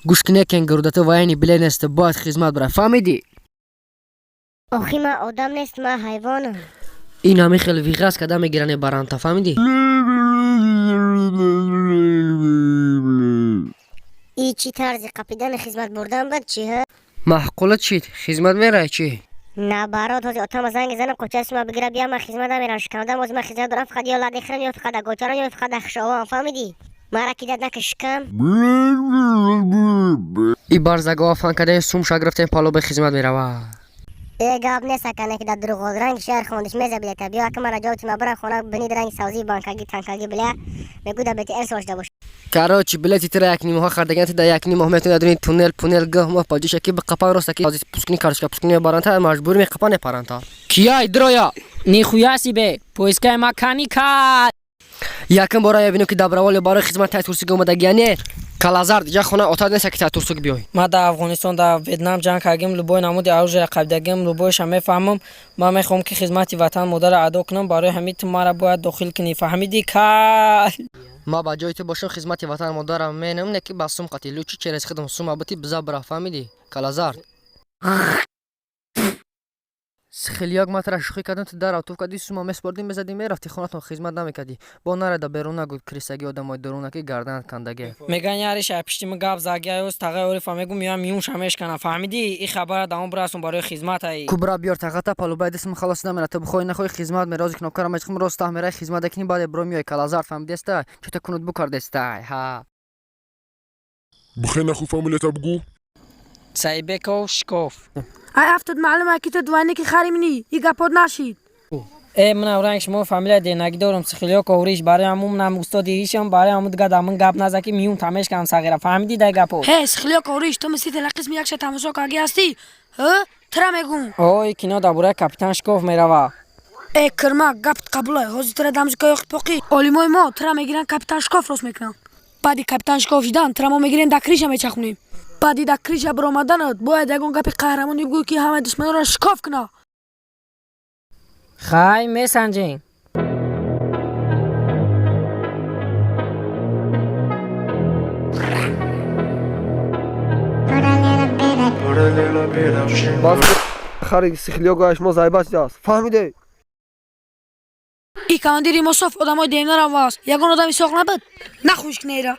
گوش کنه کنگرودت و اینی بله نست باید خدمت برای فهمیدی؟ آخی من آدم نیست من حیوانم. این همی خیلی ویغاز کدام میگیرنه برانتا فهمیدی؟ ای چی طرز قپیدن خدمت بردن بد چی ها؟ محقولت چید؟ خدمت میره چی؟ نه برات توزی اتام زنگ زنم کوچه ما بگیره بیا من خدمت میرم شکم از من خدمت دارم فقط یا لادی خرم یا فقط گوچران یا فقط خشوان فهمیدی؟ مرا کی داد نکشکم؟ ای بارزگاه فان کده سوم شگرفته پالو به خدمت میره. ای گاب نیست کنه که در دروغ رنگ شهر خوندش میز بیت بیا که مرا جوت ما برا خونه بنید رنگ سازی بانکاگی تانکاگی بله میگو دا بیت ارسوش داشت. کاروچ بلتی ترى یک نیمه ها خردگان تا یک نیمه همتون دارین تونل پونل گه ما پاجیش کی به قپا راست کی از پسکنی کارش که پسکنی بارانتا مجبور می قپا نه پارانتا کیای درویا نی خویاسی به پویسکای مکانیکال یکم برای ببینم که دبرول برای خدمت تای تورسیگ اومده گیانه کلازار دیگه خونه اتاق نیست که تای تورسیگ بیای ما در افغانستان در ویتنام جنگ کردیم لبوی نمود اوج قبدگیم لبویش همه فهمم ما میخوام که خدمت وطن مادر ادا کنم برای همین ما را باید داخل کنی فهمیدی کال ما با جای تو باشم خدمت وطن مادرم منم نه که باسم قتیلو چی چرس خدمت سوم ابتی بزا برا فهمیدی کلازار خیلیاگ ما ترا شوخی کردن تو در اتوب کدی سوما مس بردیم بزدیم میرفتی خونتون خدمت نمیکردی با نره دا بیرون نگو کریسگی آدمای درونه که گردن کندگی میگن یارش پشتی مگاب زاگیاوس تاغه فهمیگم میام میون شمش کنه فهمیدی این خبر دام براسون برای خدمت ای کبرا بیار تاغتا پالو باید اسم خلاص نمیره تو بخوای نخوای خدمت میراز کنم کارم مچخم راست میره خدمت کنی بعد برو میای کلازار فهمیدی است چطور کنود بکرد است ها بخیر نخو فامیلت بگو سایبکو شکوف ای افتاد معلومه که تو دوانی که خریمینی ای گپاد نشید ای من اورنگ شما فامیل دینگی دارم سخیلیا کوریش برای همون نام استاد ایشم برای همون دیگه دامن گپ نزکی میون تمش کام ساغرا فهمیدی دیگه گپو هس خلیا کوریش تو مسیت لقسم یک شت تماشا کاگی هستی ها ترا میگم اوه کینو دابوره کاپیتان شکوف میروا ای کرما گپ قبله هوز ترا دامز که یخت پوقی اولیموی ما ترا میگیرن کاپیتان شکوف روز میکنن بعدی کاپیتان شکوف جدان ترا ما میگیرن دکریشا میچخونیم بعدی دکریشا برآمدنت باید یگون گپی قهرمانی بگوی که همه دشمنا را شکاف کنه خای میسنجین باز خری سیخلیو گاش ما زایباش داست فهمیده ای کاندیری مصطفی آدمای دیمنا را واس یگون آدمی سوق نبود نخوش کنیرا